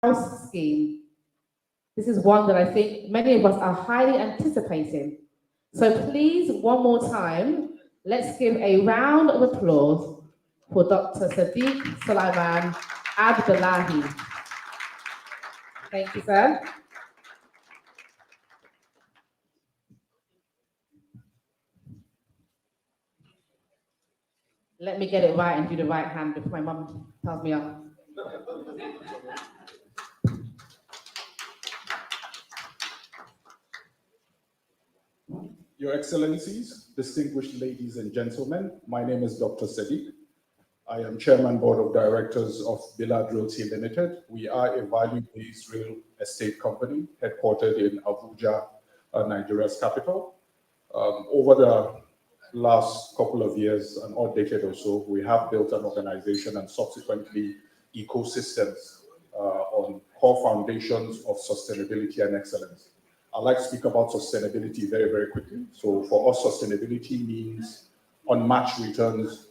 house scheme. This is one that I think many of us are highly anticipating. So please, one more time, let's give a round of applause for Dr. Sadiq Sulaiman Abdullahi. Thank you, sir. Let me get it right and do the right hand before my mum tells me off. Your Excellencies, distinguished ladies and gentlemen, my name is Dr. Sadiq. I am Chairman Board of Directors of Billard Realty Limited. We are a value-based real estate company headquartered in Abuja, Nigeria's capital. Over the last couple of years, an odd decade or so, we have built an organization and subsequently ecosystems on core foundations of sustainability and excellence. I'd like to speak about sustainability very, very quickly. So for us, sustainability means unmatched returns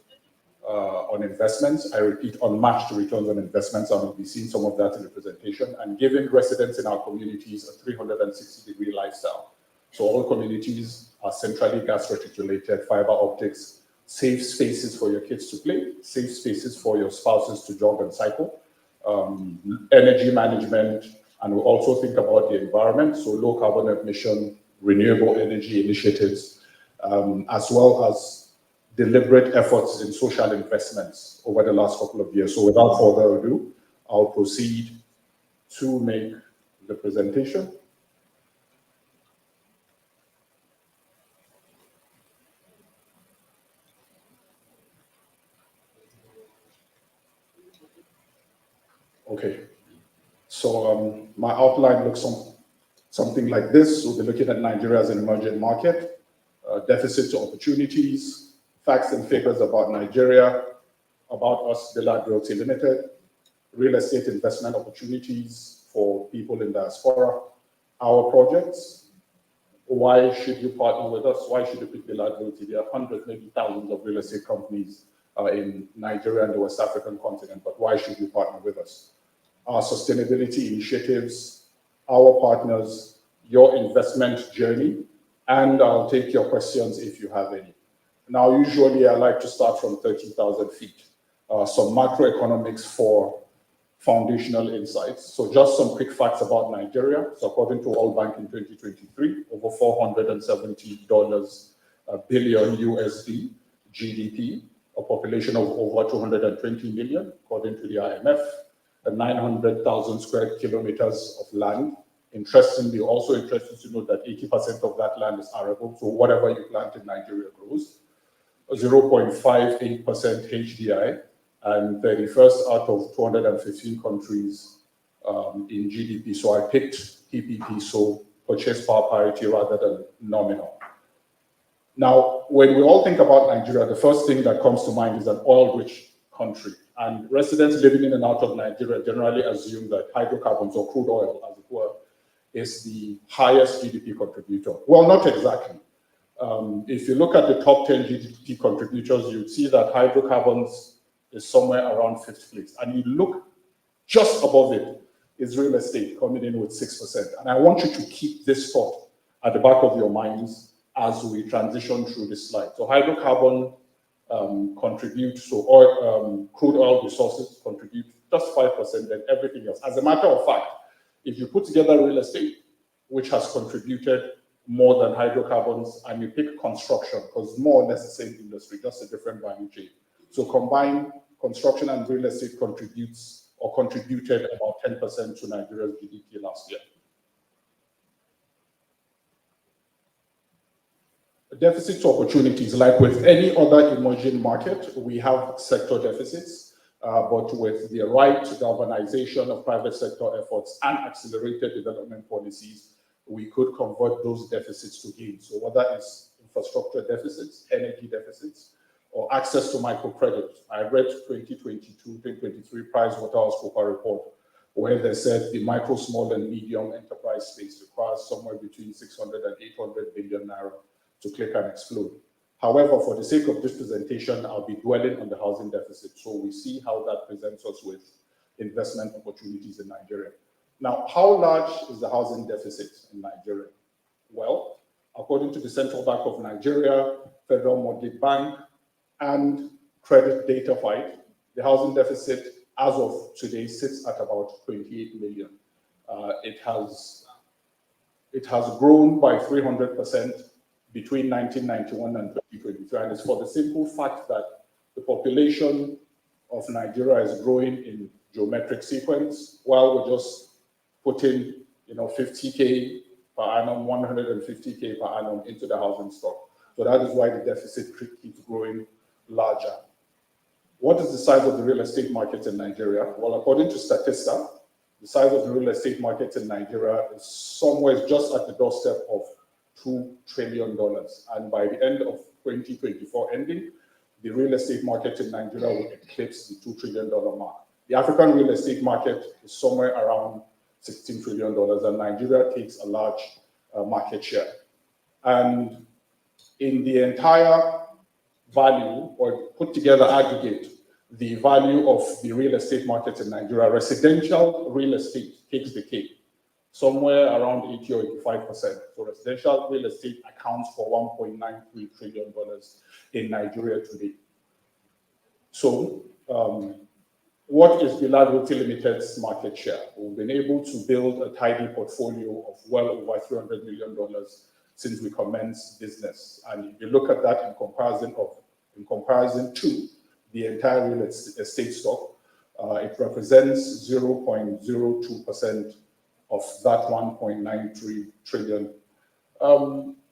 on investments. I repeat, unmatched returns on investments, and we'll be seeing some of that in the presentation, and giving residents in our communities a 360-degree lifestyle. So all communities are centrally gas reticulated, fiber optics, safe spaces for your kids to play, safe spaces for your spouses to jog and cycle, energy management, and we also think about the environment, so low carbon emission, renewable energy initiatives, as well as deliberate efforts in social investments over the last couple of years. So without further ado, I'll proceed to make the presentation. Okay, so my outline looks something like this. We'll be looking at Nigeria as an emerging market, deficits to opportunities, facts and figures about Nigeria, about us, Billard Realty Limited, real estate investment opportunities for people in diaspora, our projects, why should you partner with us, why should you pick Billard Realty? There are hundreds, maybe thousands of real estate companies in Nigeria and the West African continent, but why should you partner with us? Our sustainability initiatives, our partners, your investment journey, and I'll take your questions if you have any. Now, usually I like to start from 30,000 feet. Some macroeconomics for foundational insights. So just some quick facts about Nigeria. So according to World Bank in 2023, over $470 billion USD GDP, a population of over 220 million, according to the IMF, and 900,000 square kilometers of land. Interestingly, also interesting to note that 80% of that land is arable, so whatever you plant in Nigeria grows. 0.58% HDI, and 31st out of 215 countries in GDP. So I picked PPP, so purchase power parity rather than nominal. Now, when we all think about Nigeria, the first thing that comes to mind is an oil-rich country. And residents living in and out of Nigeria generally assume that hydrocarbons or crude oil, as it were, is the highest GDP contributor. Well, not exactly. If you look at the top 10 GDP contributors, you'd see that hydrocarbons is somewhere around 5th place. And you look just above it is real estate coming in with 6%. And I want you to keep this thought at the back of your minds as we transition through this slide. So hydrocarbon contribute, so oil, crude oil resources contribute just 5%, then everything else. As a matter of fact, if you put together real estate, which has contributed more than hydrocarbons, and you pick construction, because more or less the same industry, just a different value chain. So combined, construction and real estate contributes or contributed about 10% to Nigeria's GDP last year. Deficit to opportunities, like with any other emerging market, we have sector deficits, but with the right galvanization of private sector efforts and accelerated development policies, we could convert those deficits to gains. So whether it's infrastructure deficits, energy deficits, or access to microcredit. I read 2022-2023 PricewaterhouseCoopers report, where they said the micro, small, and medium enterprise space requires somewhere between 600 and 800 billion naira to click and explode. However, for the sake of this presentation, I'll be dwelling on the housing deficit. So we see how that presents us with investment opportunities in Nigeria. Now, how large is the housing deficit in Nigeria? Well, according to the Central Bank of Nigeria, Federal Mortgage Bank, and Credit Data Fight, the housing deficit as of today sits at about 28 million. It has grown by 300% between 1991 and 2023, and it's for the simple fact that the population of Nigeria is growing in geometric sequence, while we're just putting, 50K per annum, 150K per annum into the housing stock. So that is why the deficit keeps growing larger. What is the size of the real estate market in Nigeria? Well, according to Statista, the size of the real estate market in Nigeria is somewhere just at the doorstep of $2 trillion. And by the end of 2024 ending, the real estate market in Nigeria will eclipse the $2 trillion mark. The African real estate market is somewhere around $16 trillion, and Nigeria takes a large market share. And in the entire value, or put together aggregate, the value of the real estate market in Nigeria, residential real estate takes the cake, somewhere around 80 or 85%. So residential real estate accounts for $1.93 trillion in Nigeria today. So what is Bilal Realty Limited's market share? We've been able to build a tidy portfolio of well over $300 million since we commenced business. And if you look at that in comparison to the entire real estate stock, it represents 0.02% of that 1.93 trillion.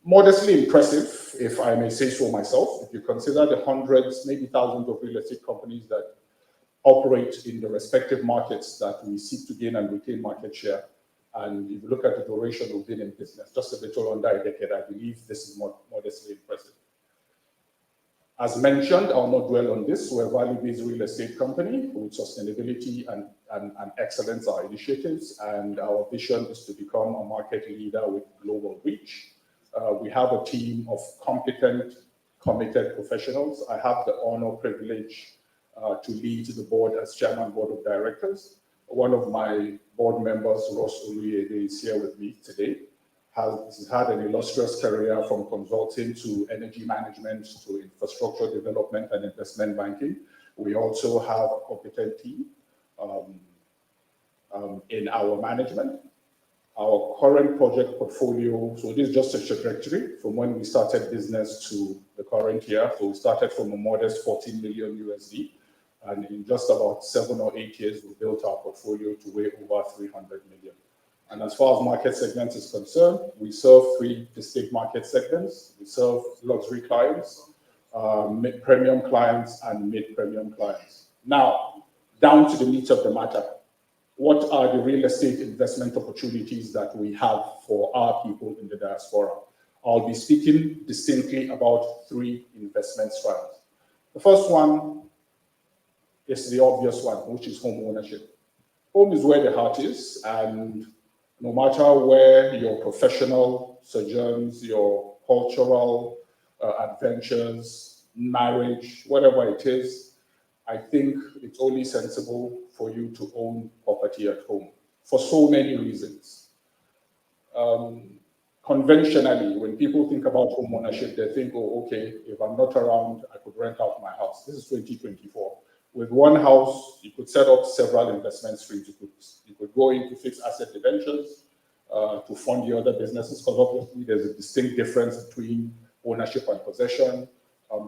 Modestly impressive, if I may say so myself, if you consider the hundreds, maybe thousands of real estate companies that operate in the respective markets that we seek to gain and retain market share. And if you look at the duration we've been in business, just a little under a decade, I believe this is modestly impressive. As mentioned, I'll not dwell on this. We're a value-based real estate company with sustainability and excellence are initiatives, and our vision is to become a market leader with global reach. We have a team of competent, committed professionals. I have the honor, privilege to lead the board as chairman board of directors. One of my board members, Ross Oluyede, is here with me today. Has had an illustrious career from consulting to energy management to infrastructure development and investment banking. We also have a competent team in our management. Our current project portfolio, so this is just a trajectory from when we started business to the current year. So we started from a modest 14 million USD. And in just about 7 or 8 years, we built our portfolio to way over 300 million. And as far as market segments is concerned, we serve 3 distinct market segments. We serve luxury clients, mid-premium clients, and mid-premium clients. Now, down to the meat of the matter. What are the real estate investment opportunities that we have for our people in the diaspora? I'll be speaking distinctly about 3 investment strands. The first one is the obvious one, which is home ownership. Home is where the heart is, and no matter where your professional sojourns, your cultural adventures, marriage, whatever it is, I think it's only sensible for you to own property at home for so many reasons. Conventionally, when people think about home ownership, they think, oh, okay, if I'm not around, I could rent out my house. This is 2024. With one house, you could set up several investment streams. You could go into fixed asset debentures to fund the other businesses, because obviously there's a distinct difference between ownership and possession.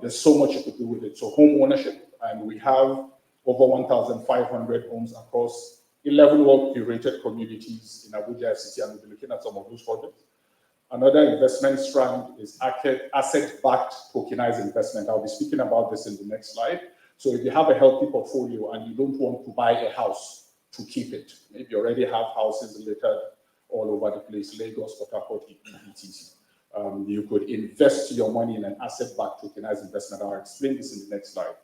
There's so much you could do with it. So home ownership, and we have over 1,500 homes across 11 well-curated communities in Abuja City, and we'll be looking at some of those projects. Another investment strand is asset-backed tokenized investment. I'll be speaking about this in the next slide. So if you have a healthy portfolio and you don't want to buy a house to keep it, maybe you already have houses littered all over the place, Lagos, Port Harcourt, etc. You could invest your money in an asset-backed tokenized investment. I'll explain this in the next slide.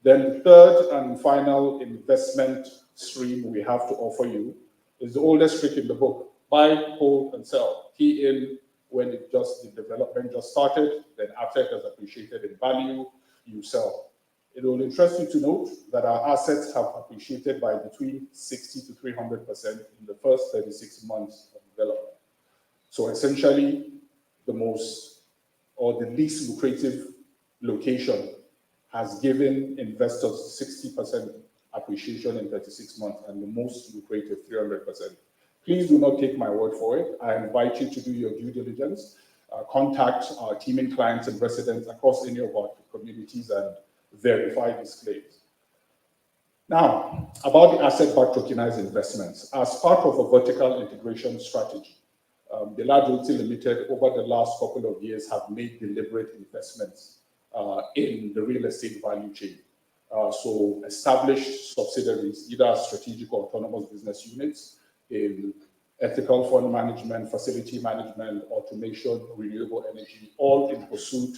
Then the third and final investment stream we have to offer you is the oldest trick in the book: buy, hold, and sell. Key in when the development just started, then after it has appreciated in value, you sell. It will interest you to note that our assets have appreciated by between 60 to 300% in the first 36 months of development. So essentially, the most or the least lucrative location has given investors 60% appreciation in 36 months and the most lucrative 300%. Please do not take my word for it. I invite you to do your due diligence, contact our teaming clients and residents across any of our communities and verify these claims. Now, about the asset-backed tokenized investments. As part of a vertical integration strategy, the Large Realty Limited over the last couple of years have made deliberate investments in the real estate value chain. So established subsidiaries, either strategic or autonomous business units in ethical fund management, facility management, automation, renewable energy, all in pursuit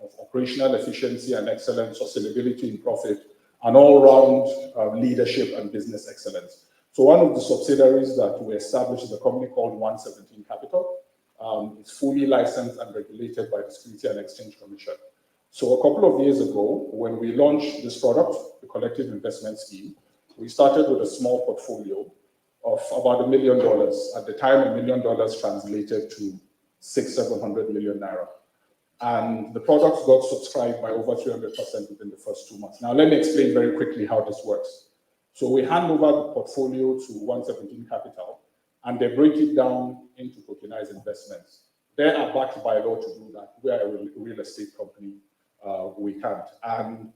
of operational efficiency and excellence, sustainability and profit, and all-round leadership and business excellence. So one of the subsidiaries that we established is a company called 117 Capital. It's fully licensed and regulated by the Security and Exchange Commission. So a couple of years ago, when we launched this product, the collective investment scheme, we started with a small portfolio of about $1 million. At the time, $1 million translated to 600-700 million naira. And the products got subscribed by over 300% within the first 2 months. Now, let me explain very quickly how this works. So we hand over the portfolio to 117 Capital, and they break it down into tokenized investments. They are backed by law to do that. We are a real estate company. We can't. And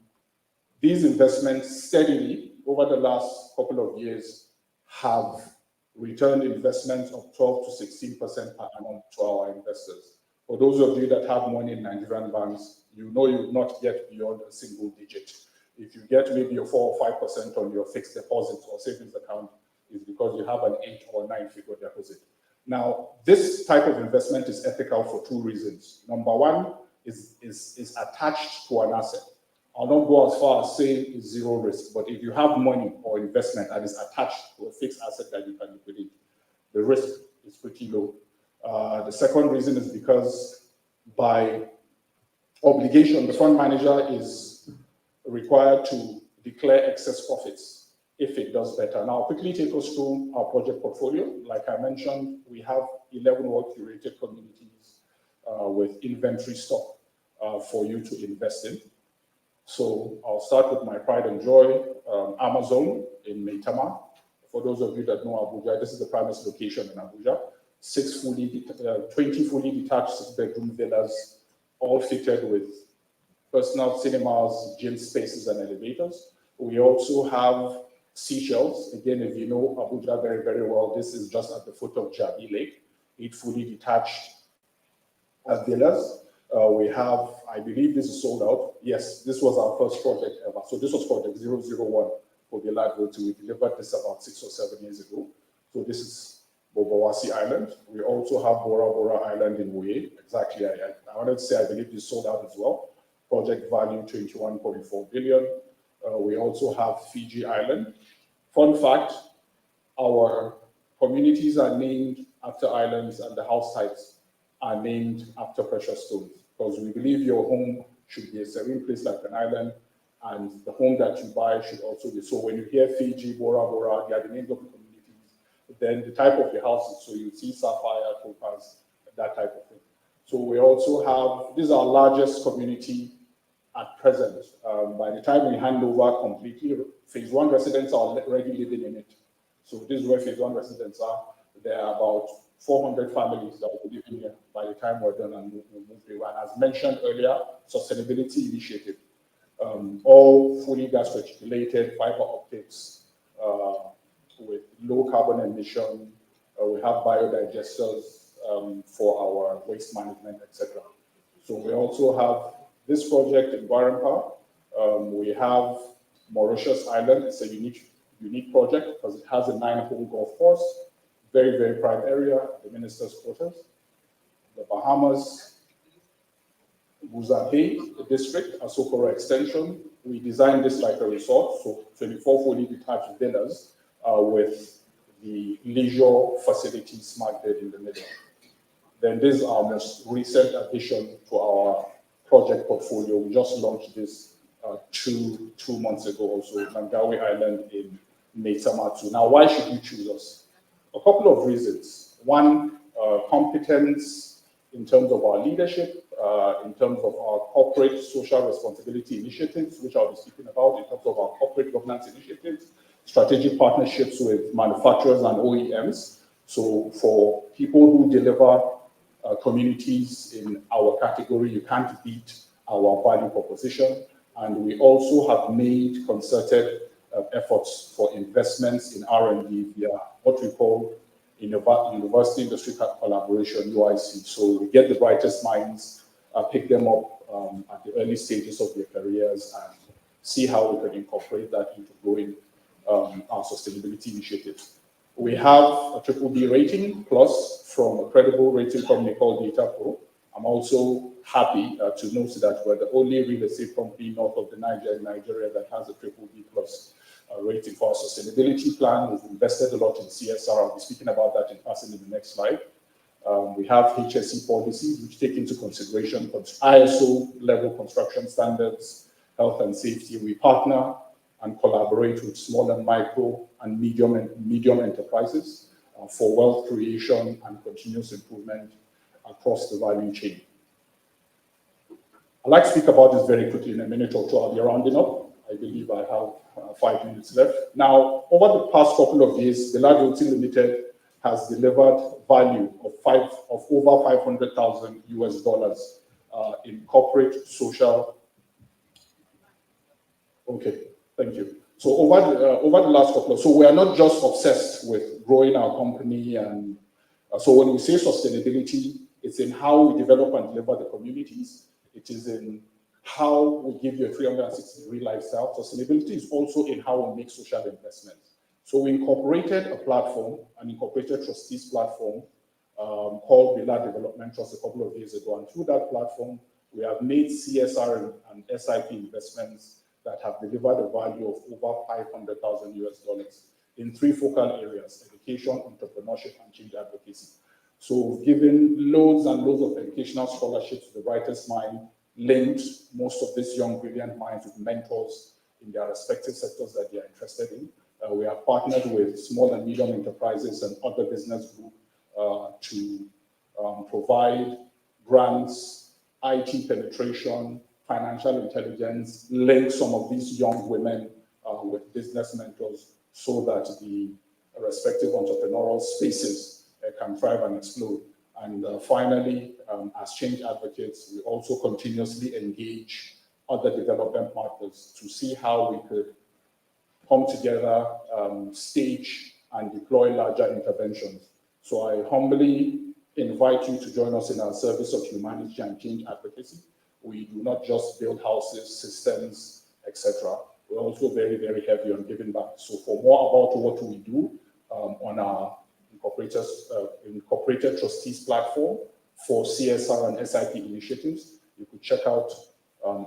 these investments steadily, over the last couple of years, have returned investments of 12 to 16% per annum to our investors. For those of you that have money in Nigerian banks, you know you will not get beyond a single digit. If you get maybe a 4 or 5% on your fixed deposit or savings account, it's because you have an 8 or 9 figure deposit. Now, this type of investment is ethical for 2 reasons. Number one is attached to an asset. I'll not go as far as saying it's zero risk, but if you have money or investment that is attached to a fixed asset that you can liquidate, the risk is pretty low. The second reason is because by obligation, the fund manager is required to declare excess profits if it does better. Now, I'll quickly take us through our project portfolio. Like I mentioned, we have 11 well-curated communities with inventory stock for you to invest in. So I'll start with my pride and joy, Amazon in Maitama. For those of you that know Abuja, this is the primest location in Abuja. 20 fully detached 6-bedroom villas, all fitted with personal cinemas, gym spaces, and elevators. We also have seashells. Again, if you know Abuja very, very well, this is just at the foot of Jabi Lake, 8 fully detached villas. We have, I believe this is sold out. Yes, this was our first project ever. So this was project 001 for the Large Realty. We delivered this about 6 or 7 years ago. So this is Bobawasi Island. We also have Bora Bora Island in Uye. Exactly, I wanted to say I believe this sold out as well. Project value 21.4 billion. We also have Fiji Island. Fun fact, our communities are named after islands and the house types are named after precious stones, because we believe your home should be a serene place like an island, and the home that you buy should also be. So when you hear Fiji, Bora Bora, they are the names of the communities. Then the type of the houses, so you see sapphire, topaz, that type of thing. So we also have, this is our largest community at present. By the time we hand over completely, phase 1 residents are already living in it. So this is where phase 1 residents are. There are about 400 families that will be living here by the time we're done and we'll move there. And as mentioned earlier, sustainability initiative, all fully gas regulated, fiber optics, with low carbon emission. We have biodigesters for our waste management, etc. So we also have this project in Guarampa. We have Mauritius Island. It's a unique project because it has a 9-hole golf course. Very, very prime area, the minister's quarters. The Bahamas, Buzabe district, Asokoro extension. We designed this like a resort, so 24 fully detached villas with the leisure facility smart bed in the middle. Then this is our most recent addition to our project portfolio. We just launched this two months ago also, Mangawi Island in Meitamatu. Now, why should you choose us? A couple of reasons. One, competence in terms of our leadership, in terms of our corporate social responsibility initiatives, which I'll be speaking about, in terms of our corporate governance initiatives, strategic partnerships with manufacturers and OEMs. So for people who deliver communities in our category, you can't beat our value proposition. And we also have made concerted efforts for investments in R&D via what we call University Industry Collaboration, UIC. So we get the brightest minds, pick them up at the early stages of their careers and see how we can incorporate that into growing our sustainability initiatives. We have a BBB rating plus from a credible rating company called Diaspora. I'm also happy to note that we're the only real estate company north of the Niger in Nigeria that has a BBB plus rating for our sustainability plan. We've invested a lot in CSR. I'll be speaking about that in passing in the next slide. We have HSE policies which take into consideration ISO level construction standards, health and safety. We partner and collaborate with small and micro and medium enterprises for wealth creation and continuous improvement across the value chain. I'd like to speak about this very quickly in a minute or two. I'll be rounding up. I believe I have 5 minutes left. Now, over the past couple of years, the Realty Limited has delivered value of over $500,000 in corporate social. Okay, thank you. So over the last couple of, so we are not just obsessed with growing our company, and so when we say sustainability, it's in how we develop and deliver the communities. It is in how we give you a 360-degree lifestyle. Sustainability is also in how we make social investments. So we incorporated a platform, an incorporated trustees platform called Villa Development Trust a couple of years ago. And through that platform, we have made CSR and SIP investments that have delivered a value of over $500,000 in 3 focal areas: education, entrepreneurship, and change advocacy. So we've given loads and loads of educational scholarships to the brightest mind, linked most of these young, brilliant minds with mentors in their respective sectors that they are interested in. We have partnered with small and medium enterprises and other business groups to provide grants, IT penetration, financial intelligence, link some of these young women with business mentors so that the respective entrepreneurial spaces can thrive and explode. And finally, as change advocates, we also continuously engage other development partners to see how we could come together, stage and deploy larger interventions. So I humbly invite you to join us in our service of humanity and change advocacy. We do not just build houses, systems, etc. We're also very, very heavy on giving back. So for more about what we do on our incorporated trustees platform for CSR and SIP initiatives, you could check out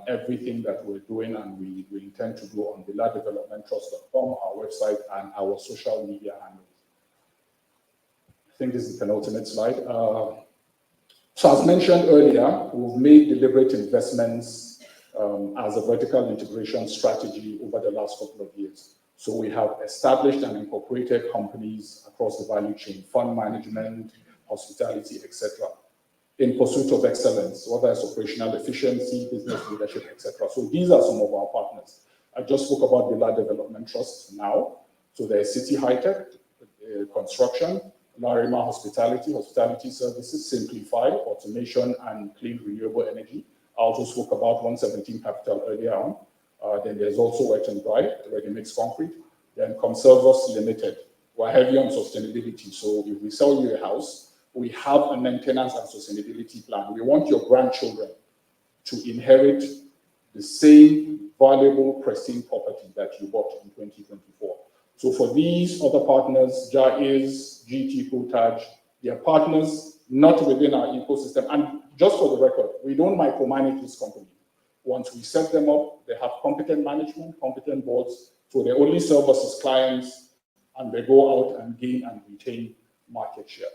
everything that we're doing and we intend to do on villadevelopmenttrust.com, our website, and our social media handles. I think this is the penultimate slide. So as mentioned earlier, we've made deliberate investments as a vertical integration strategy over the last couple of years. So we have established and incorporated companies across the value chain, fund management, hospitality, etc., in pursuit of excellence, whether it's operational efficiency, business leadership, etc. So these are some of our partners. I just spoke about Villa Development Trust now. So there's City High Tech, construction, Larima hospitality services, Simplify, automation and clean renewable energy. I also spoke about 117 Capital earlier on. Then there's also Wet and Dry, ready-mix concrete. Then Conservus Limited. We're heavy on sustainability. So if we sell you a house, we have a maintenance and sustainability plan. We want your grandchildren to inherit the same valuable, pristine property that you bought in 2024. So for these other partners, Jaiz, GT Cooltage, they are partners not within our ecosystem. And just for the record, we don't micromanage this company. Once we set them up, they have competent management, competent boards, so they only serve us as clients and they go out and gain and retain market share.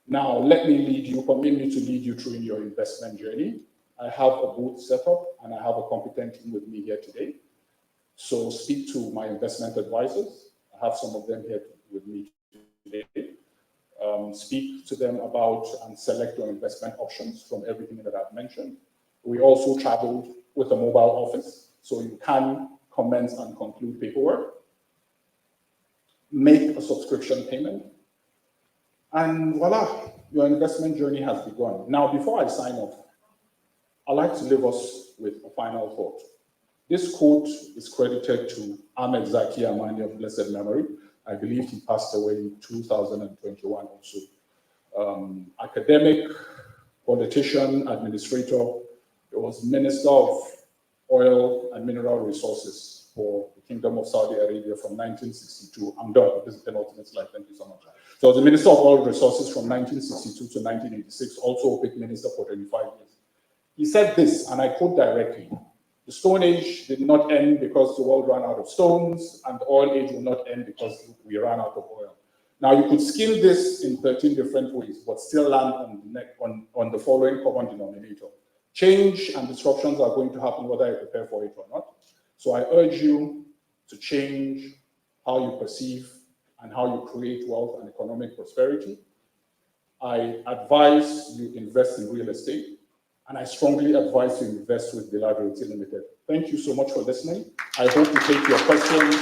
Now, let me permit me to lead you through in your investment journey. I have a booth set up and I have a competent team with me here today. So speak to my investment advisors. I have some of them here with me today. Speak to them about and select your investment options from everything that I've mentioned. We also traveled with a mobile office, so you can commence and conclude paperwork, make a subscription payment, and voila, your investment journey has begun. Now, before I sign off, I'd like to leave us with a final thought. This quote is credited to Ahmed Zaki Amani of blessed memory. I believe he passed away in 2021 also. Academic, politician, administrator. He was Minister of Oil and Mineral Resources for the Kingdom of Saudi Arabia from 1962. I'm done. This is the penultimate slide. Thank you so much. So the Minister of Oil Resources from 1962 to 1986, also OPEC Minister for 25 years. He said this, and I quote directly: the Stone Age did not end because the world ran out of stones, and the oil age will not end because we ran out of oil. Now, you could skin this in 13 different ways, but still land on the following common denominator. Change and disruptions are going to happen whether you prepare for it or not. So I urge you to change how you perceive and how you create wealth and economic prosperity. I advise you invest in real estate, and I strongly advise you invest with Bilad Realty Limited. Thank you so much for listening. I hope to take your questions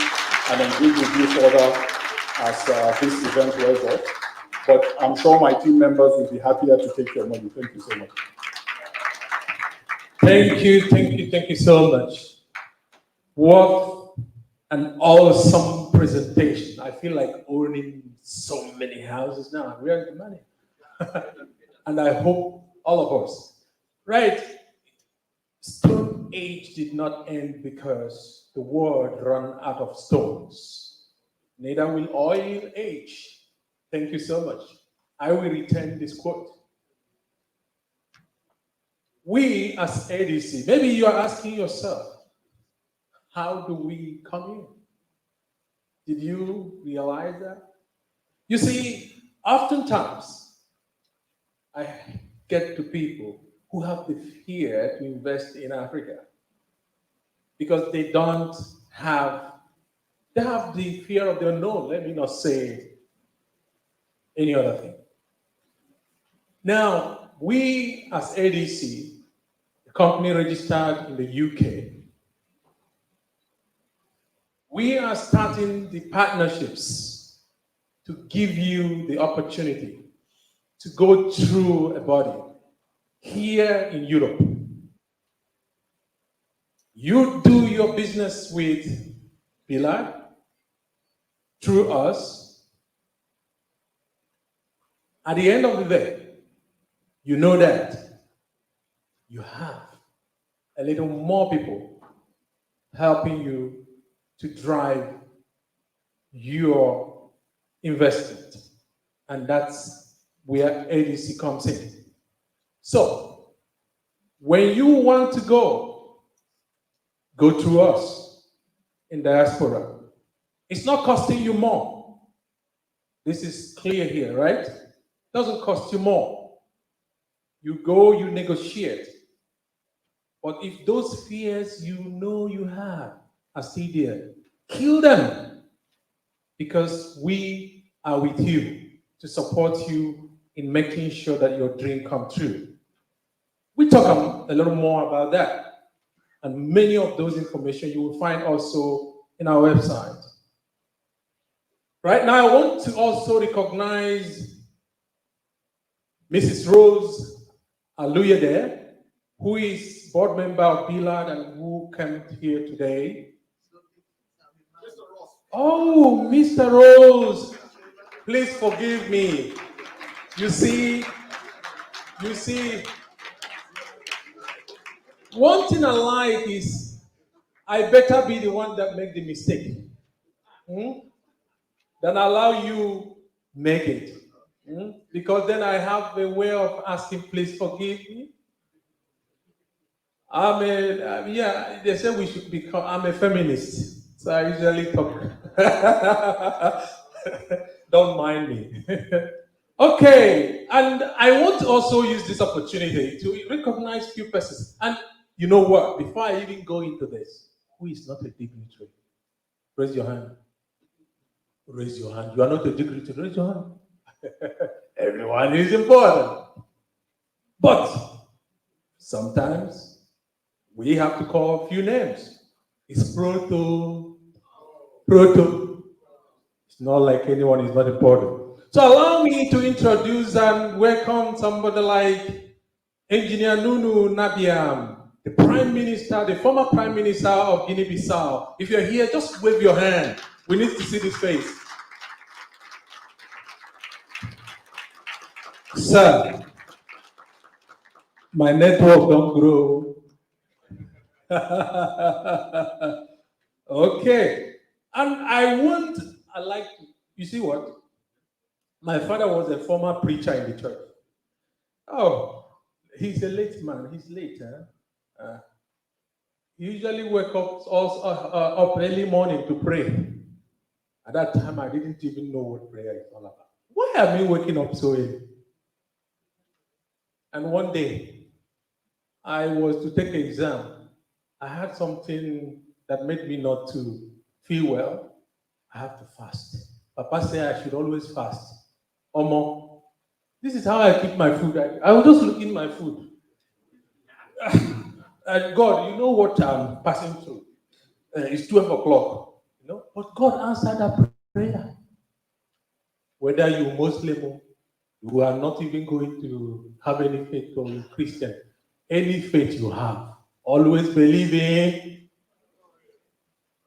and engage with you further as this event wears off. But I'm sure my team members will be happier to take your money. Thank you so much. Thank you so much. What an awesome presentation. I feel like owning so many houses now. Where's the money? And I hope all of us. Right. Stone Age did not end because the world ran out of stones. Neither will oil age. Thank you so much. I will return this quote. We as ADC, maybe you are asking yourself, how do we come in? Did you realize that? You see, oftentimes I get to people who have the fear to invest in Africa because they have the fear of the unknown. Let me not say any other thing. Now, we as ADC, a company registered in the UK, we are starting the partnerships to give you the opportunity to go through a body here in Europe. You do your business with Bilad through us. At the end of the day, you know that you have a little more people helping you to drive your investment. And that's where ADC comes in. So, when you want to go through us in Diaspora. It's not costing you more. This is clear here, right? Doesn't cost you more. You go, you negotiate. But if those fears you know you have are still there, kill them. Because we are with you to support you in making sure that your dream comes true. We talk a little more about that. And many of those information you will find also in our website. Right now, I want to also recognize Mrs. Rose Aluyede, who is board member of Bilad and who came here today. Oh, Mr. Rose, please forgive me. You see, one thing I like is I better be the one that make the mistake than allow you make it. Because then I have a way of asking, please forgive me. They say we should become, I'm a feminist. So I usually talk. Don't mind me. Okay, and I want to also use this opportunity to recognize few persons. And you know what? Before I even go into this, who is not a dignitary? Raise your hand. Raise your hand. You are not a dignitary. Raise your hand. Everyone is important. But sometimes we have to call a few names. It's proto. It's not like anyone is not important. So allow me to introduce and welcome somebody like Engineer Nunu Nabiam, the Prime Minister, the former Prime Minister of Guinea-Bissau. If you're here, just wave your hand. We need to see this face. Sir, my network don't grow. Okay. And I like to, you see what? My father was a former preacher in the church. Oh, he's a late man. He's late, huh? He usually wake up up early morning to pray. At that time, I didn't even know what prayer is all about. Why am I waking up so early? And one day, I was to take an exam. I had something that made me not to feel well. I have to fast. Papa said I should always fast. Omo, this is how I keep my food. I was just looking at my food. And God, you know what I'm passing through. It's 12 o'clock. You know, but God answered that prayer. Whether you're Muslim, you are not even going to have any faith or you're Christian, any faith you have, always believe in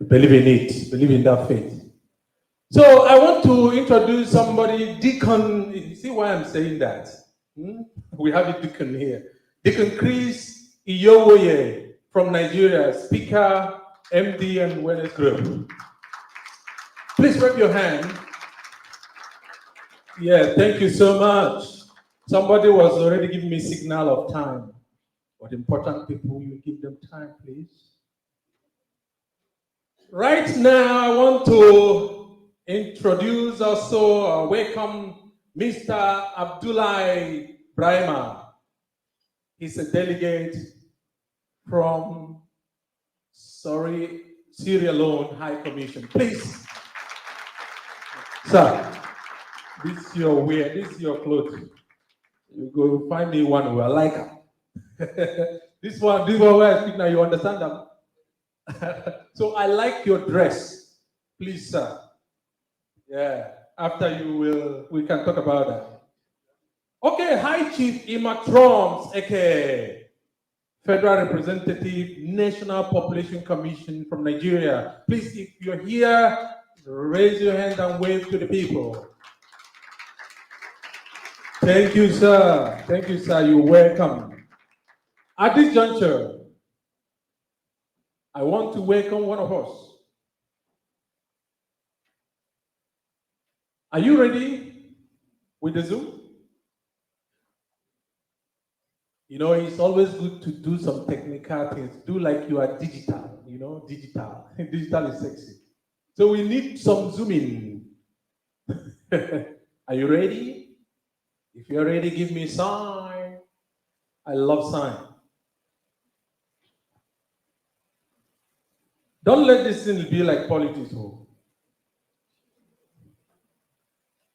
it, believe in that faith. So I want to introduce somebody, Deacon. You see why I'm saying that? We have a deacon here. Deacon Chris Iyowoye from Nigeria, Speaker, MD, and Wellness Group. Please wave your hand. Yeah, thank you so much. Somebody was already giving me signal of time. But important people, you give them time, please. Right now, I want to introduce also, welcome Mr. Abdullah Brahima. He's a delegate from, Sierra Leone High Commission. Please, sir, this is your wear, this is your clothes. You go find me one who I like them. this one where I speak now, you understand them? So I like your dress. Please, sir. Yeah. After we can talk about that. Okay, High Chief Imatrons, aka Federal Representative, National Population Commission from Nigeria. Please, if you're here, raise your hand and wave to the people. Thank you, sir. Thank you, sir. You're welcome. At this juncture, I want to welcome one of us. Are you ready with the Zoom? You know, it's always good to do some technical things. Do like you are digital, you know, digital. Digital is sexy. So we need some zooming. Are you ready? If you're ready, give me a sign. I love sign. Don't let this thing be like politics,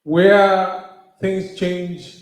where things change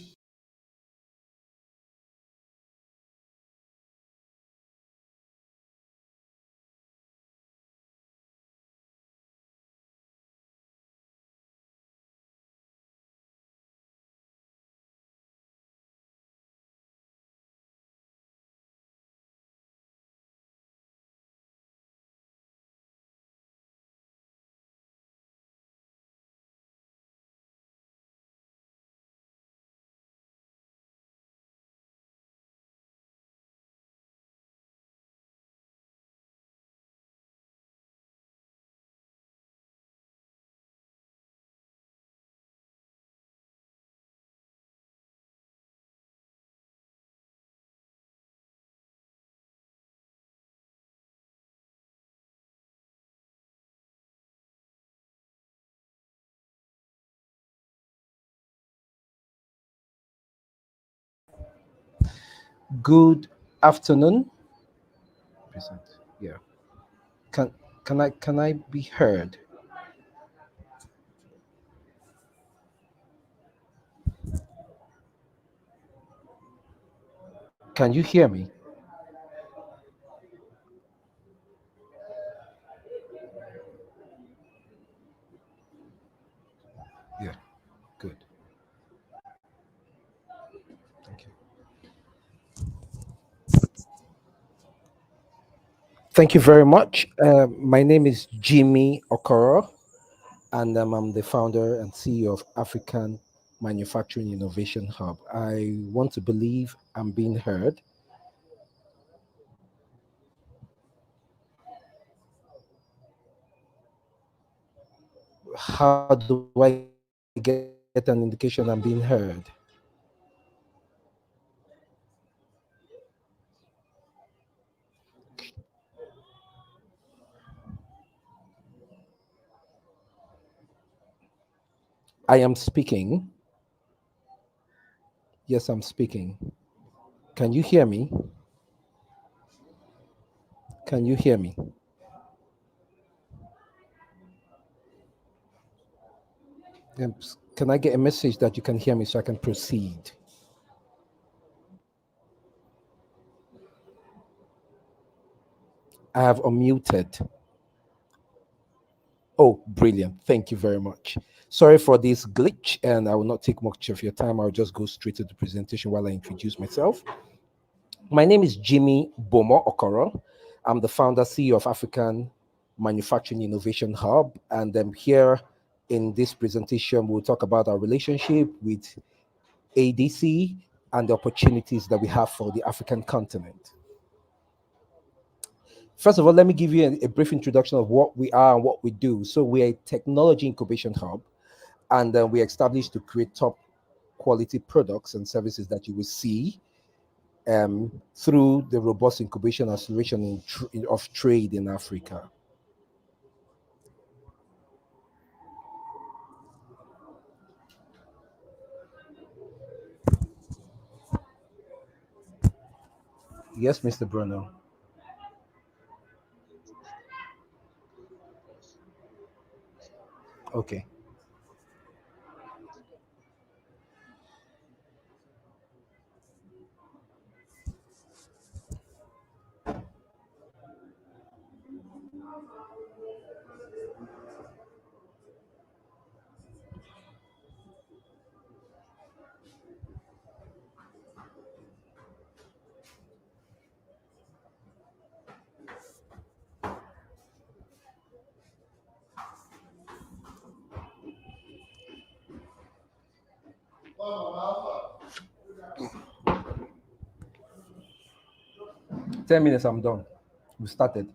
Good afternoon. Present. Yeah. Can can I be heard? Can you hear me? Yeah. Good. Thank you. Thank you very much. My name is Jimmy Okoro, and I'm the founder and CEO of African Manufacturing Innovation Hub. I want to believe I'm being heard. How do I get an indication I'm being heard? I am speaking. Yes, I'm speaking. Can you hear me? Can you hear me? Can I get a message that you can hear me so I can proceed? I have unmuted. Oh, brilliant. Thank you very much. Sorry for this glitch, and I will not take much of your time. I'll just go straight to the presentation while I introduce myself. My name is Jimmy Bomo Okoro. I'm the founder, CEO of African Manufacturing Innovation Hub, and I'm here in this presentation. We'll talk about our relationship with ADC and the opportunities that we have for the African continent. First of all, let me give you a brief introduction of what we are and what we do. So, we're a technology incubation hub, and we established to create top quality products and services that you will see through the robust incubation acceleration of trade in Africa. Yes, Mr. Bruno. Okay. Ten minutes, I'm done. We started.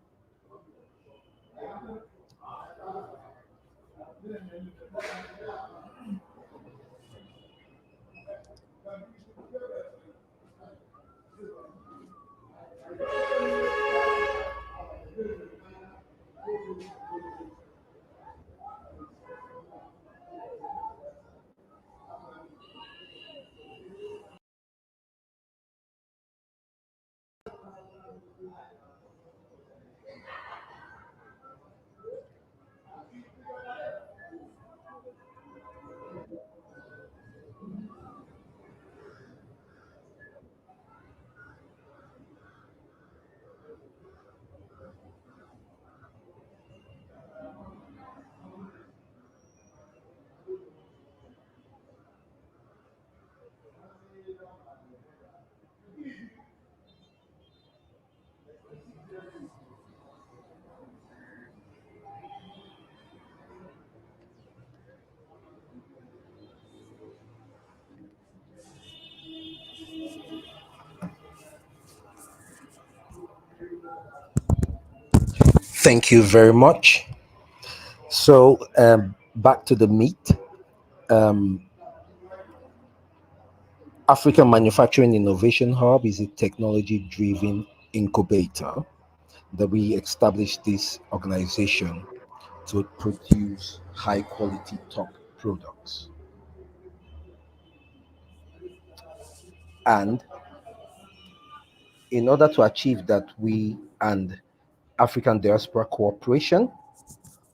Thank you very much. So, back to the meat. Um, African Manufacturing Innovation Hub is a technology driven incubator that we established this organization to produce high quality top products. And in order to achieve that, we and African Diaspora Cooperation,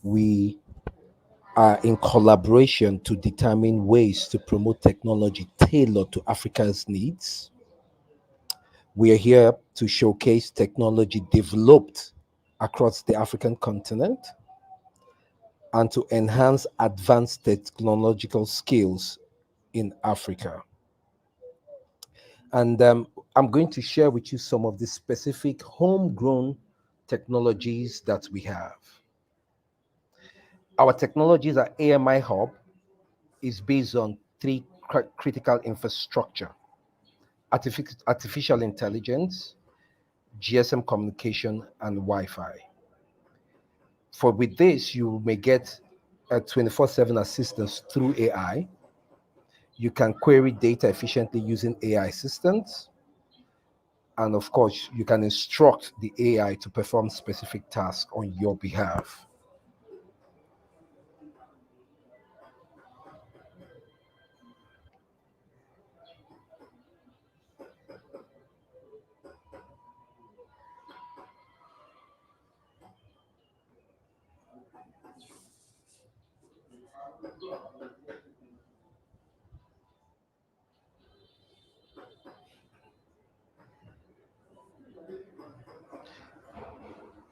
we are in collaboration to determine ways to promote technology tailored to Africa's needs. We are here to showcase technology developed across the African continent and to enhance advanced technological skills in Africa. And I'm going to share with you some of the specific homegrown technologies that we have. Our technologies at AMI Hub is based on three critical infrastructure: artificial intelligence, GSM communication, and Wi-Fi. For with this, you may get a 24/7 assistance through AI. You can query data efficiently using AI assistants. And of course, you can instruct the AI to perform specific tasks on your behalf.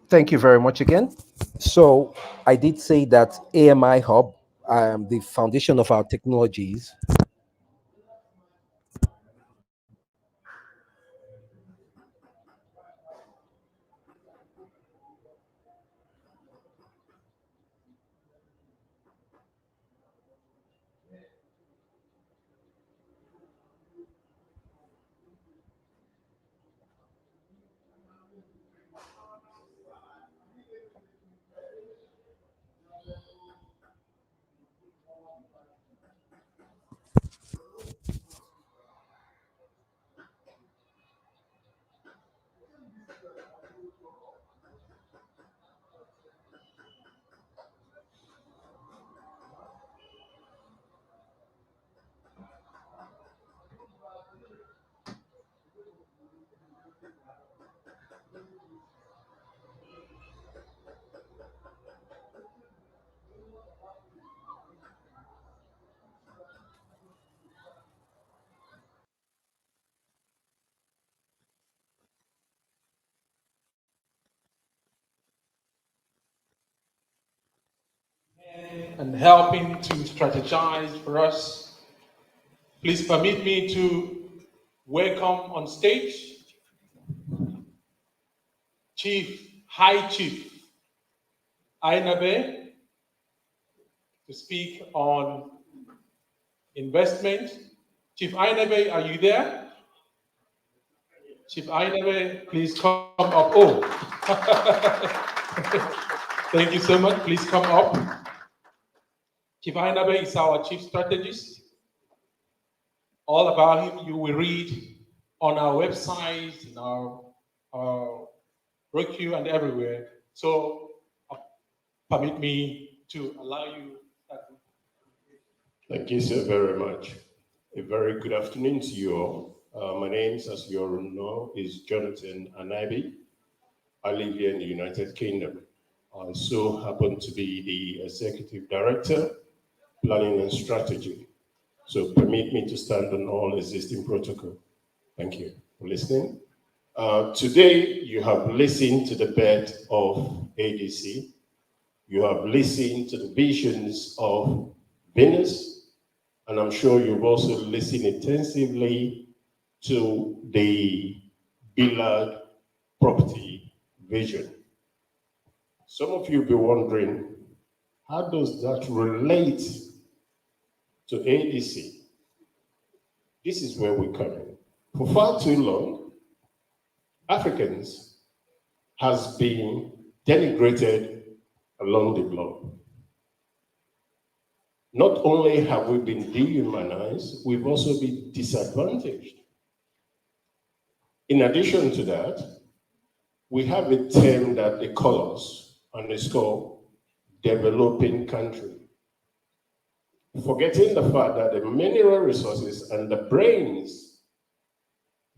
Thank you very much again. So I did say that AMI Hub, the foundation of our technologies, And helping to strategize for us. Please permit me to welcome on stage High Chief Ainabe to speak on investment. Chief Ainabe, are you there? Chief Ainabe, please come up. Oh, thank you so much. Please come up. Chief Ainabe is our chief strategist. All about him you will read on our website, in our Roku and everywhere. So permit me to allow you. Thank you so very much. A very good afternoon to you all. My name, as you all know, is Jonathan Anabi. I live here in the United Kingdom. I also happen to be the Executive Director, Planning and Strategy. So permit me to stand on all existing protocol. Thank you for listening. Today, you have listened to the birth of ADC. You have listened to the visions of Venus, and I'm sure you've also listened intensively to the Billard property vision. Some of you will be wondering, how does that relate to ADC? This is where we come in. For far too long, Africans has been denigrated along the globe. Not only have we been dehumanized, we've also been disadvantaged. In addition to that, we have a term that they call us, and it's called developing country. Forgetting the fact that the mineral resources and the brains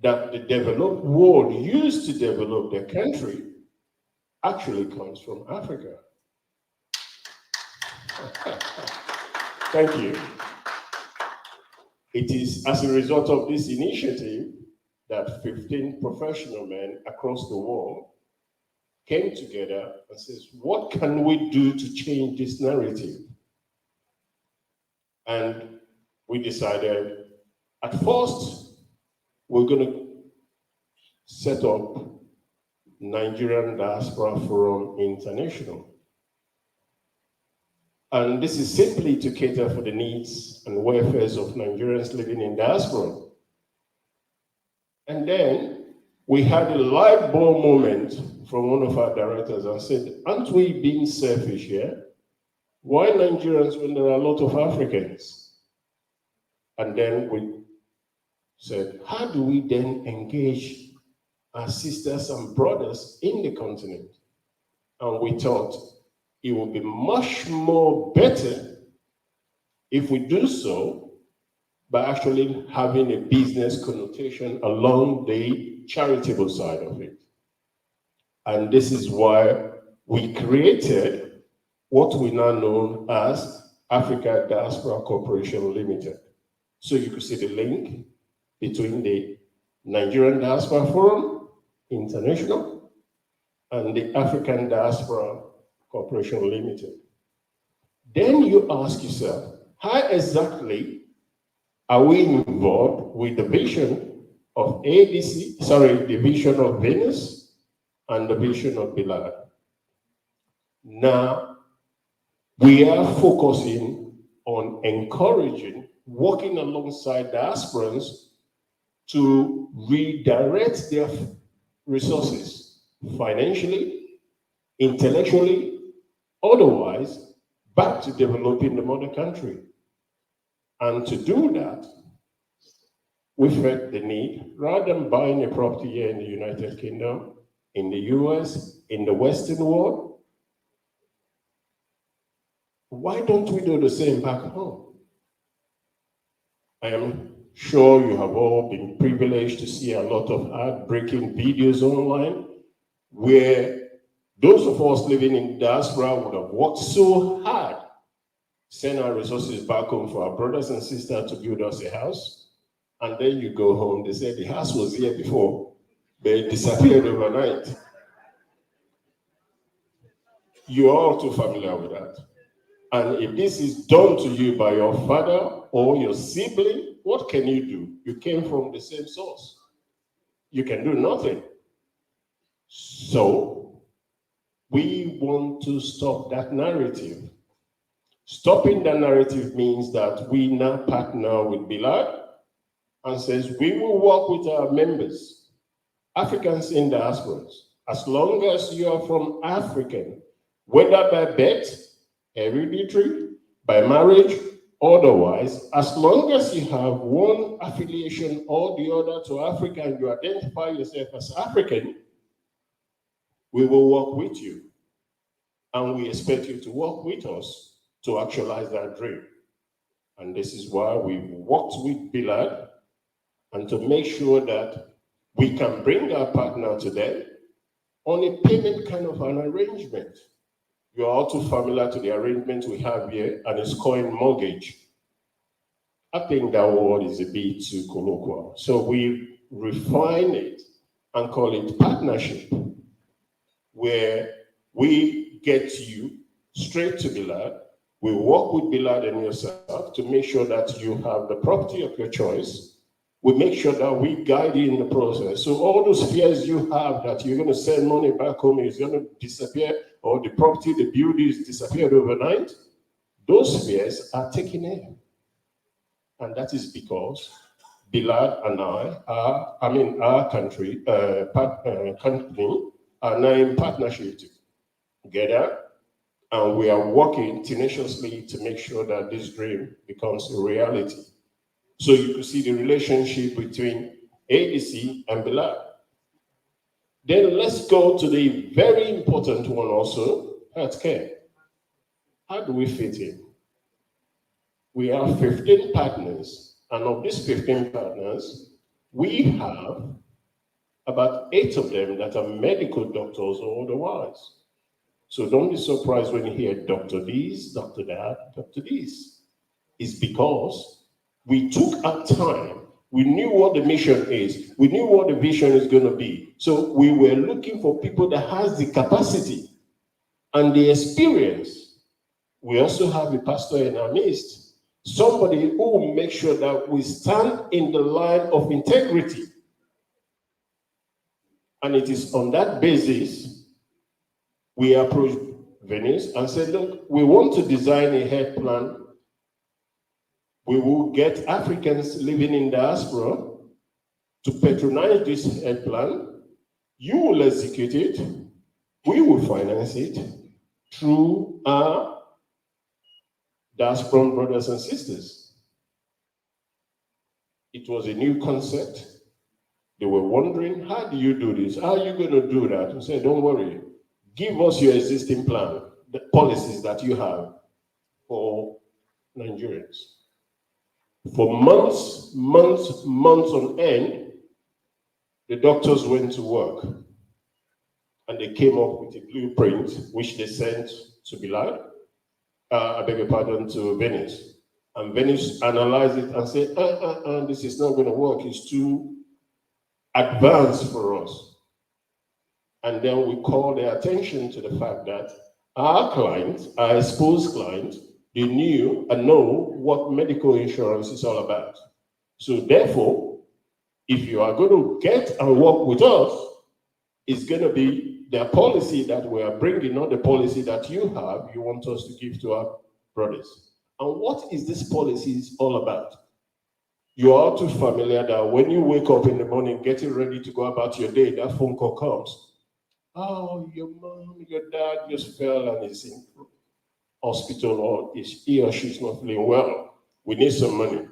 that the developed world used to develop their country actually comes from Africa. Thank you. It is as a result of this initiative that 15 professional men across the world came together and says, what can we do to change this narrative? And we decided, at first, we're going to set up Nigerian Diaspora Forum International. And this is simply to cater for the needs and welfares of Nigerians living in diaspora. And then we had a light bulb moment from one of our directors and said, aren't we being selfish here? Why Nigerians when there are a lot of Africans? And then we said, how do we then engage our sisters and brothers in the continent? And we thought it would be much more better if we do so by actually having a business connotation along the charitable side of it. And this is why we created what we now know as Africa Diaspora Corporation Limited. So you can see the link between the Nigerian Diaspora Forum International and the African Diaspora Corporation Limited. Then you ask yourself, how exactly are we involved with the vision of ADC, the vision of Venus and the vision of Bilal? Now, we are focusing on encouraging, working alongside diasporans to redirect their resources financially, intellectually, otherwise, back to developing the mother country. And to do that, we felt the need, rather than buying a property here in the United Kingdom, in the US, in the Western world, why don't we do the same back home? I am sure you have all been privileged to see a lot of heartbreaking videos online where those of us living in diaspora would have worked so hard, send our resources back home for our brothers and sisters to build us a house, and then you go home, they say the house was here before, but it disappeared overnight. You are all too familiar with that. And if this is done to you by your father or your sibling, what can you do? You came from the same source. You can do nothing. So, we want to stop that narrative. Stopping that narrative means that we now partner with Bilal and says we will work with our members, Africans in diasporas, as long as you are from African, whether by birth, hereditary, by marriage, otherwise, as long as you have one affiliation or the other to Africa and you identify yourself as African, we will work with you. And we expect you to work with us to actualize that dream. And this is why we worked with Bilal and to make sure that we can bring our partner to them on a payment kind of an arrangement. You are all too familiar to the arrangement we have here, and it's coin mortgage. I think that word is a bit too colloquial. So we refine it and call it partnership, where we get you straight to Bilal. We work with Bilal and yourself to make sure that you have the property of your choice. We make sure that we guide you in the process. So all those fears you have that you're going to send money back home, is going to disappear, or the property, the building is disappeared overnight, those fears are taken in. And that is because Bilal and our company are now in partnership together, and we are working tenaciously to make sure that this dream becomes a reality. So you can see the relationship between ADC and Bilal. Then let's go to the very important one also, healthcare. How do we fit in? We have 15 partners, and of these 15 partners, We have about 8 of them that are medical doctors or otherwise. So don't be surprised when you hear Dr. this, Dr. that, Dr. this. It's because we took our time. We knew what the mission is. We knew what the vision is going to be. So we were looking for people that has the capacity and the experience. We also have a pastor in our midst, somebody who will make sure that we stand in the line of integrity. And it is on that basis we approached Venice and said, look, we want to design a health plan. We will get Africans living in diaspora to patronize this health plan. You will execute it. We will finance it through our diaspora brothers and sisters. It was a new concept. They were wondering, how do you do this? How are you going to do that? We said, don't worry. Give us your existing plan, the policies that you have for Nigerians. For months on end, the doctors went to work and they came up with a blueprint which they sent to Bilal, I beg your pardon, to Venice. And Venice analyzed it and said, this is not going to work. It's too advanced for us. And then we call their attention to the fact that our clients, our exposed clients, they knew and know what medical insurance is all about. So therefore, if you are going to get and work with us, it's going to be the policy that we are bringing, not the policy that you have, you want us to give to our brothers. And what is this policy all about? You are too familiar that when you wake up in the morning, getting ready to go about your day, that phone call comes. Oh, your mom, your dad just fell and is in hospital, or he or she's not feeling well. We need some money.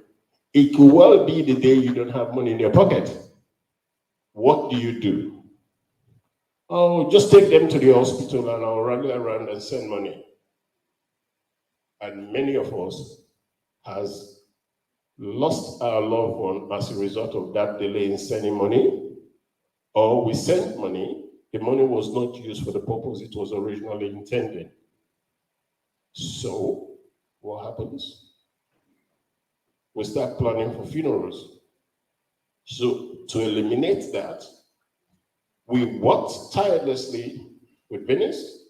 It could well be the day you don't have money in your pocket. What do you do? Oh, just take them to the hospital and I'll run around and send money. And many of us has lost our loved one as a result of that delay in sending money, or we sent money, the money was not used for the purpose it was originally intended. So, what happens? We start planning for funerals. So, to eliminate that, we worked tirelessly with Venice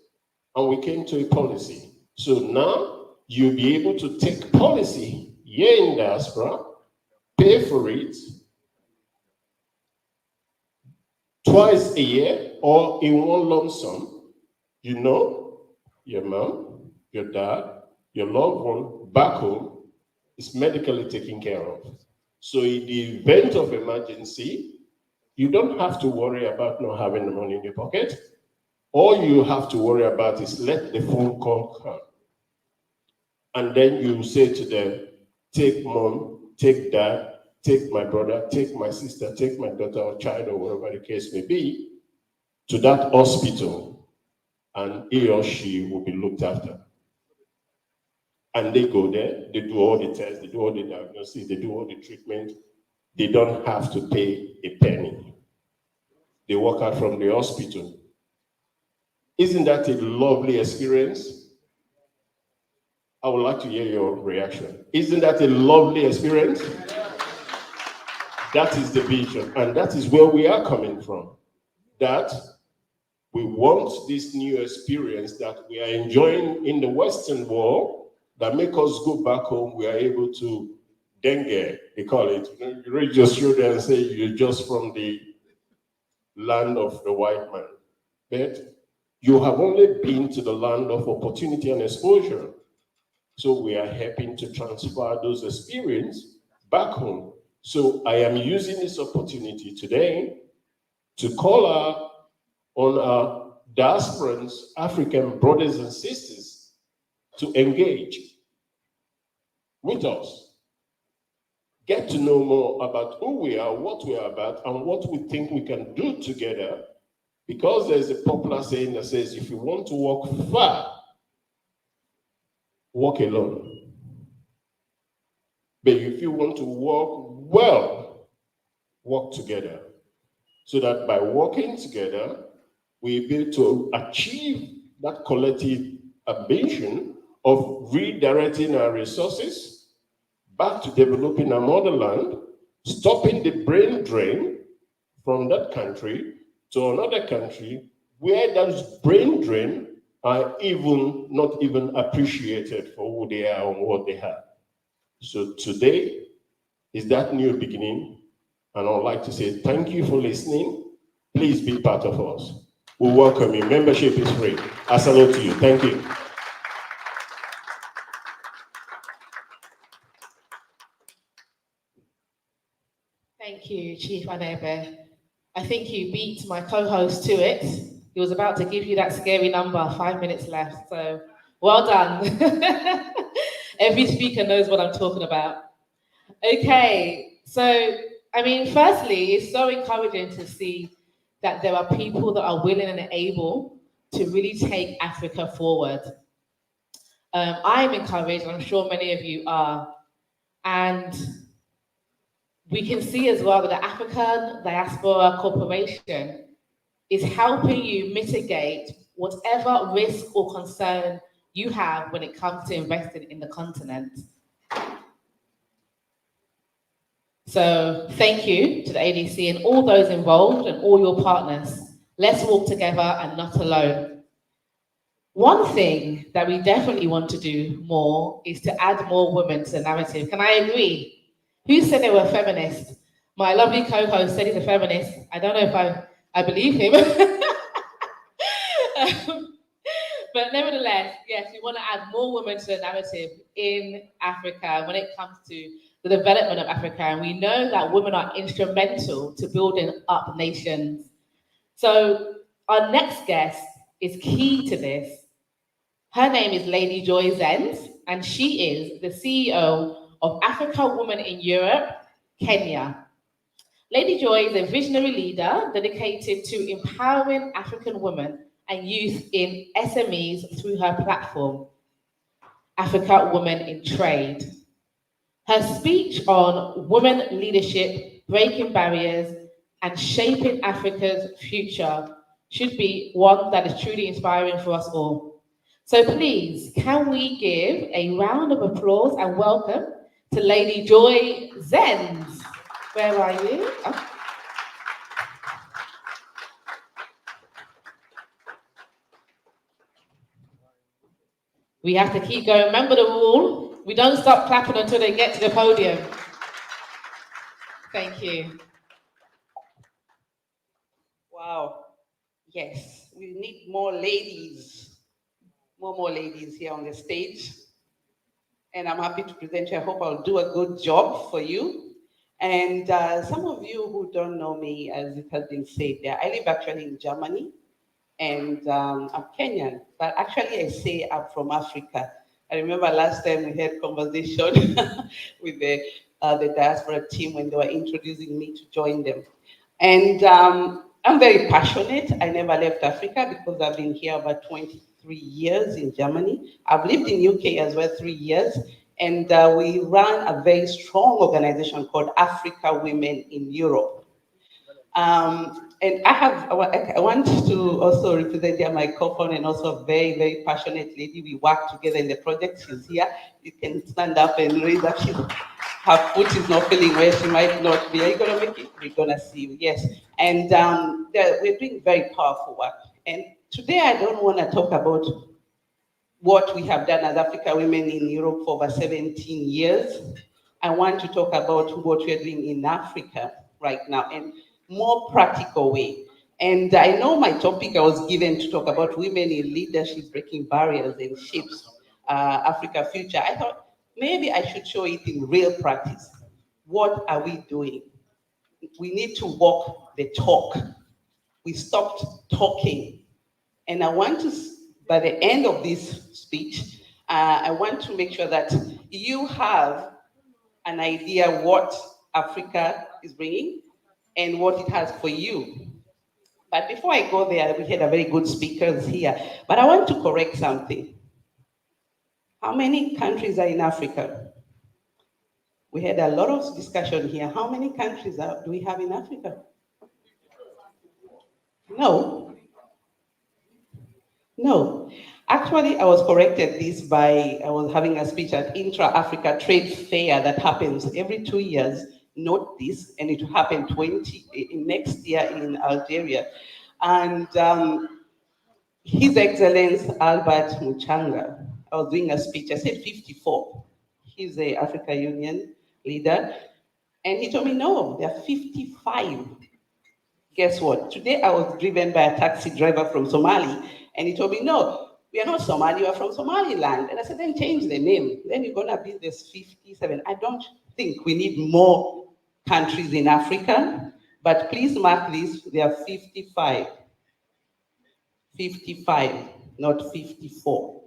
and we came to a policy. So now you'll be able to take policy here in diaspora, pay for it twice a year or in one lump sum. You know, your mom, your dad, your loved one back home is medically taken care of. So in the event of emergency, you don't have to worry about not having the money in your pocket. All you have to worry about is let the phone call come. And then you say to them, take mom, take dad, take my brother, take my sister, take my daughter or child or whatever the case may be, to that hospital, and he or she will be looked after. And they go there, they do all the tests, they do all the diagnosis, they do all the treatment. They don't have to pay a penny. They walk out from the hospital. Isn't that a lovely experience? I would like to hear your reaction. Isn't that a lovely experience? That is the vision, and that is where we are coming from. That we want this new experience that we are enjoying in the Western world that make us go back home. We are able to dengue, they call it. You really just show there and say you're just from the land of the white man. But you have only been to the land of opportunity and exposure. So we are helping to transfer those experiences back home. So I am using this opportunity today to call on our diasporans, African brothers and sisters, to engage with us. Get to know more about who we are, what we are about, and what we think we can do together. Because there's a popular saying that says, if you want to walk far, walk alone. But if you want to walk well, work together, so that by working together, we'll be able to achieve that collective ambition of redirecting our resources back to developing our motherland, stopping the brain drain from that country to another country where those brain drain are not even appreciated for who they are and what they have. So today is that new beginning, and I'd like to say thank you for listening. Please be part of us. We welcome you. Membership is free. I salute you. Thank you. Thank you, Chief Anebe. I think you beat my co-host to it. He was about to give you that scary number, 5 minutes left. So well done. Every speaker knows what I'm talking about. Okay, so I mean, firstly, it's so encouraging to see that there are people that are willing and able to really take Africa forward. I'm encouraged, and I'm sure many of you are. And we can see as well that the African Diaspora Corporation is helping you mitigate whatever risk or concern you have when it comes to investing in the continent. So thank you to the ADC and all those involved and all your partners. Let's walk together and not alone. One thing that we definitely want to do more is to add more women to the narrative. Can I agree? Who said they were feminists? My lovely co-host said he's a feminist. I don't know if I believe him. But nevertheless, yes, we want to add more women to the narrative in Africa when it comes to the development of Africa. And we know that women are instrumental to building up nations. So our next guest is key to this. Her name is Lady Joy Zenz, and she is the CEO of Africa Women in Europe, Kenya. Lady Joy is a visionary leader dedicated to empowering African women and youth in SMEs through her platform, Africa Women in Trade. Her speech on women leadership, breaking barriers, and shaping Africa's future should be one that is truly inspiring for us all. So please, can we give a round of applause and welcome to Lady Joy Zenz. Where are you? Oh. We have to keep going. Remember the rule. We don't stop clapping until they get to the podium. Thank you. Wow. Yes, we need more ladies. More ladies here on the stage. And I'm happy to present you. I hope I'll do a good job for you. And some of you who don't know me, as it has been said there, I live actually in Germany. And I'm Kenyan, but actually I say I'm from Africa. I remember last time we had conversation with the diaspora team when they were introducing me to join them. And I'm very passionate. I never left Africa because I've been here about 23 years in Germany. I've lived in UK as well 3 years. And we run a very strong organization called Africa Women in Europe. And I want to also represent here my co-founder and also a very, very passionate lady. We work together in the project. She's here. You can stand up and raise up. Her foot is not feeling well. She might not be. Are you going to make it? We're going to see you. Yes. And we're doing very powerful work. And today I don't want to talk about what we have done as Africa Women in Europe for over 17 years. I want to talk about what we're doing in Africa right now and more practical way. And I know my topic I was given to talk about women in leadership, breaking barriers and shapes Africa future. I thought maybe I should show it in real practice. What are we doing? We need to walk the talk. We stopped talking. And I want to, by the end of this speech, I want to make sure that you have an idea what Africa is bringing and what it has for you. But before I go there, we had a very good speakers here. But I want to correct something. How many countries are in Africa? We had a lot of discussion here. How many countries do we have in Africa? No. No. Actually, I was corrected this by, I was having a speech at Intra-Africa Trade Fair that happens every 2 years. Note this, and it will happen next year in Algeria. And His Excellency Albert Muchanga, I was doing a speech, I said 54. He's the Africa Union leader. And he told me, no, there are 55. Guess what? Today I was driven by a taxi driver from Somali, and he told me, no, we are not Somali, we are from Somaliland. And I said, then change the name. Then you're going to be this 57. I don't think we need more countries in Africa, but please mark this, there are 55. 55, not 54.